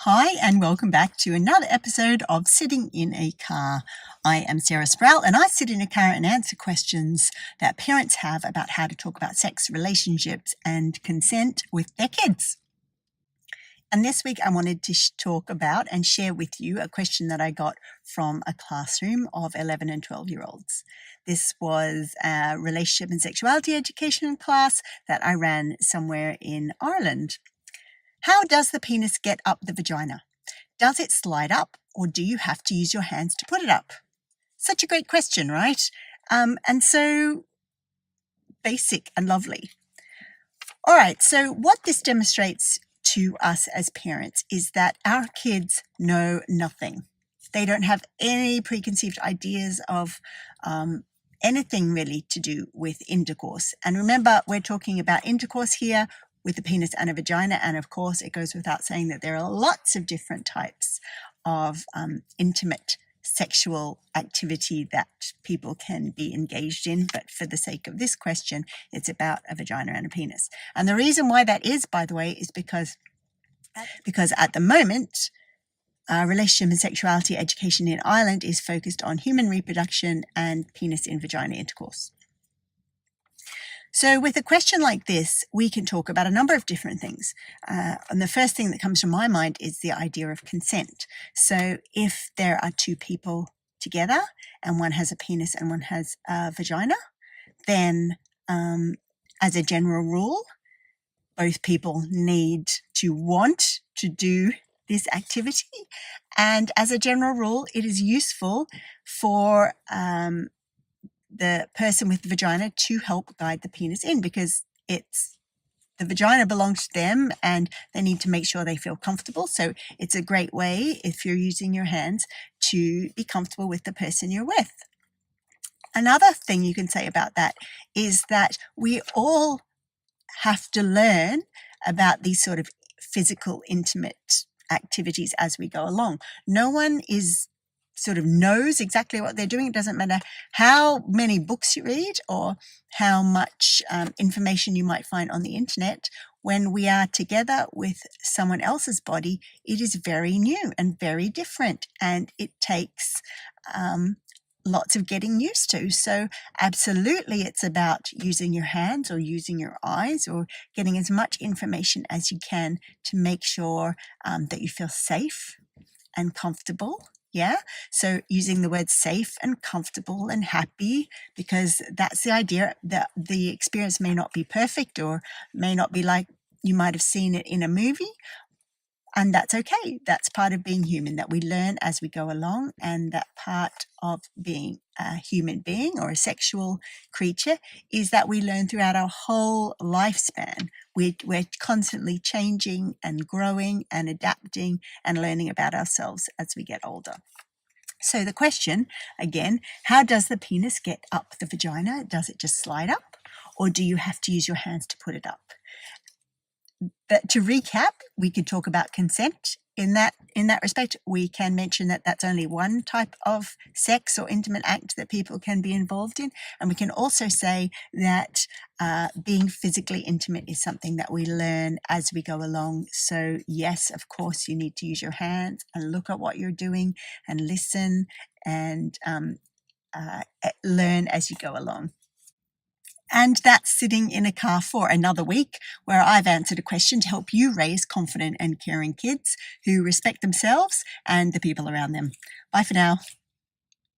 Hi and welcome back to another episode of Sitting in a Car. I am Sarah Sproul and I sit in a car and answer questions that parents have about how to talk about sex, relationships and consent with their kids. And this week I wanted to talk about and share with you a question that I got from a classroom of 11 and 12-year-olds. This was a relationship and sexuality education class that I ran somewhere in Ireland. How does the penis get up the vagina? Does it slide up or do you have to use your hands to put it up? Such a great question, right? And so basic and lovely. All right, so what this demonstrates to us as parents is that our kids know nothing. They don't have any preconceived ideas of anything really to do with intercourse. And remember, we're talking about intercourse here with a penis and a vagina, and of course it goes without saying that there are lots of different types of intimate sexual activity that people can be engaged in, but for the sake of this question it's about a vagina and a penis. And the reason why that is, by the way, is because at the moment relationship and sexuality education in Ireland is focused on human reproduction and penis in vagina intercourse. So with a question like this, we can talk about a number of different things. And the first thing that comes to my mind is the idea of consent. So if there are two people together and one has a penis and one has a vagina, then as a general rule, both people need to want to do this activity. And as a general rule, it is useful for the person with the vagina to help guide the penis in, because the vagina belongs to them and they need to make sure they feel comfortable. So it's a great way, if you're using your hands, to be comfortable with the person you're with. Another thing you can say about that is that we all have to learn about these sort of physical, intimate activities as we go along. No one sort of knows exactly what they're doing. It doesn't matter how many books you read or how much information you might find on the internet. When we are together with someone else's body, it is very new and very different, and it takes lots of getting used to. So absolutely it's about using your hands or using your eyes or getting as much information as you can to make sure that you feel safe and comfortable. Yeah, so using the words safe and comfortable and happy, because that's the idea, that the experience may not be perfect or may not be like you might have seen it in a movie. And that's okay. That's part of being human, that we learn as we go along, and that part of being a human being or a sexual creature is that we learn throughout our whole lifespan. We're constantly changing and growing and adapting and learning about ourselves as we get older. So the question, again, how does the penis get up the vagina? Does it just slide up, or do you have to use your hands to put it up? But to recap, we could talk about consent. In that respect, we can mention that that's only one type of sex or intimate act that people can be involved in. And we can also say that being physically intimate is something that we learn as we go along. So yes, of course, you need to use your hands and look at what you're doing and listen and learn as you go along. And that's Sitting in a Car for another week, where I've answered a question to help you raise confident and caring kids who respect themselves and the people around them. Bye for now.